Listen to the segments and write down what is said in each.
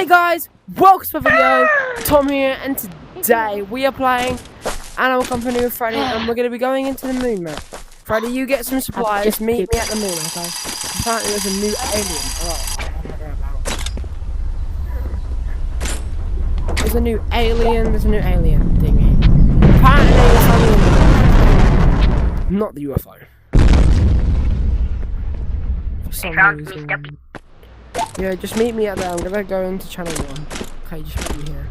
Guys, welcome to my video. Tom here, and today we are playing Animal Company with Freddy, and we're going to be going into the moon map. Freddy, you get some supplies, meet me at the moon, okay? Apparently there's a new alien. There's a new alien thingy. Apparently it's not the UFO. For some reason. Yeah, just meet me at there. I'm gonna go into channel 1. Okay, just meet me here.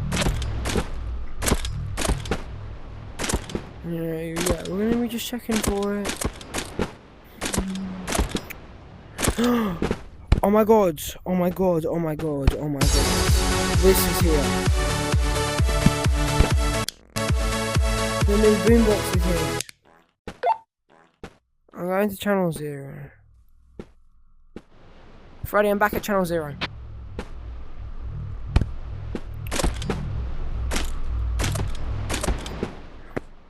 Yeah, we're gonna be just checking for it. Oh my god, oh my god, oh my god, oh my god. This is here. The new boombox is here. I'm going to channel 0. Freddy, I'm back at channel 0.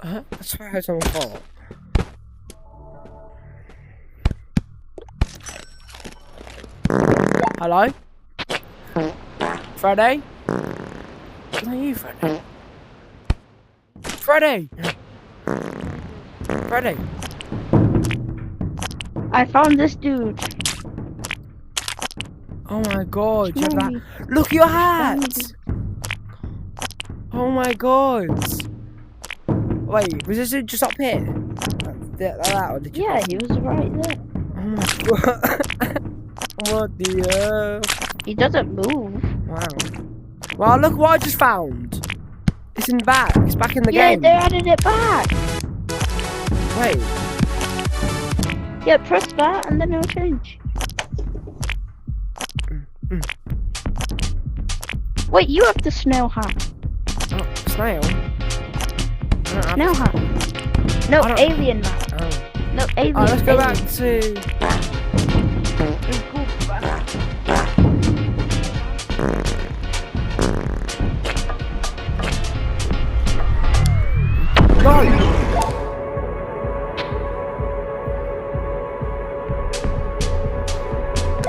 I swear I heard someone fall. Hello? Freddy? Is that you, Freddy? Freddy! Freddy! I found this dude. Oh my god, you have that. Look at your hat! Oh my god! Wait, was this just up here? That or did you yeah, he was right there. Oh my god. What the He doesn't move. Wow. Well, look what I just found. It's in back. It's back in the game. Yeah, they added it back. Wait. Yeah, press that and then it'll change. Wait, you have the snail hat. Oh, snail? Snail hat. No, alien hat. Oh. No, alien. Alright, let's go back to... No!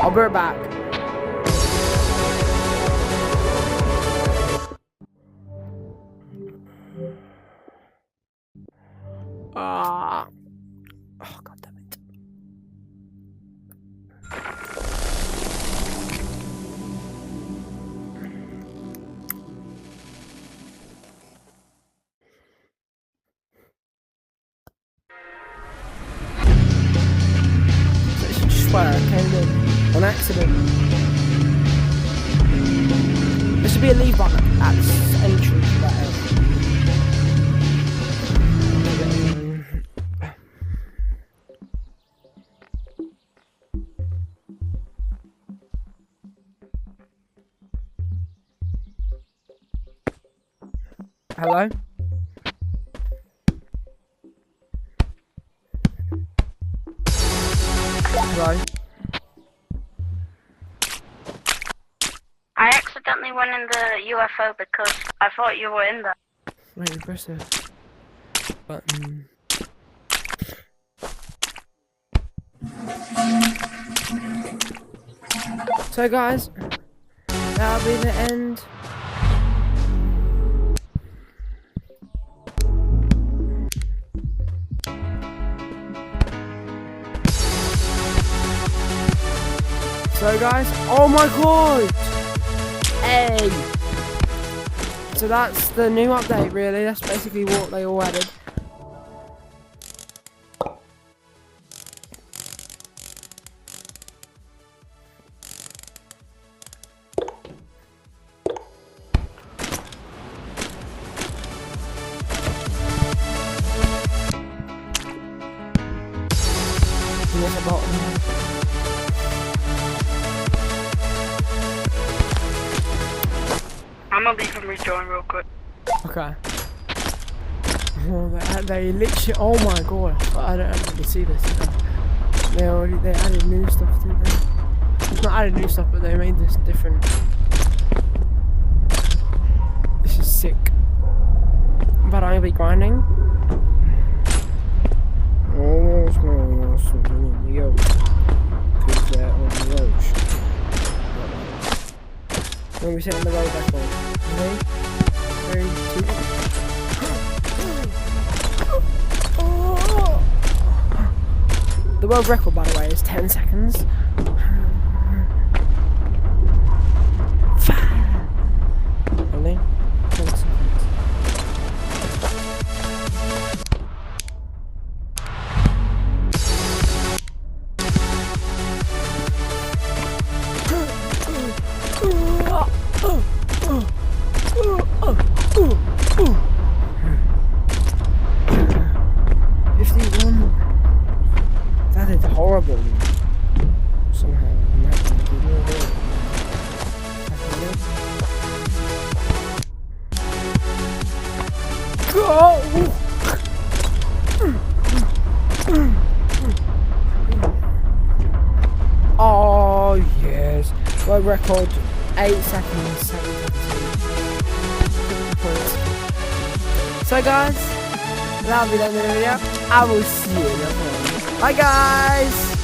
I'll be right back. Oh, god damn it. I swear I came in on accident. There should be a leave button at the entrance to that area. Hello? Hello? I accidentally went in the UFO because I thought you were in there. Wait, press the button. So guys, that'll be the end. So guys, oh my god! Hey! So that's the new update really, that's basically what they all added. Here's a button. I'm gonna leave and rejoin real quick. Okay. Oh, they literally, oh my god, I don't actually see this. They added new stuff, didn't they? Not added new stuff, but they made this different. This is sick. But I'll be grinding. Oh, yo. Put that on the road. Let me be setting the world record. Ready? 3, 2. The world record, by the way, is 10 seconds. Only 10 seconds. That is horrible. Somehow, I'm not going to do it. Go! Oh yes, world record 8 seconds. 7 points. So guys, that'll be the end of the video. I will see you in the next one. Bye guys!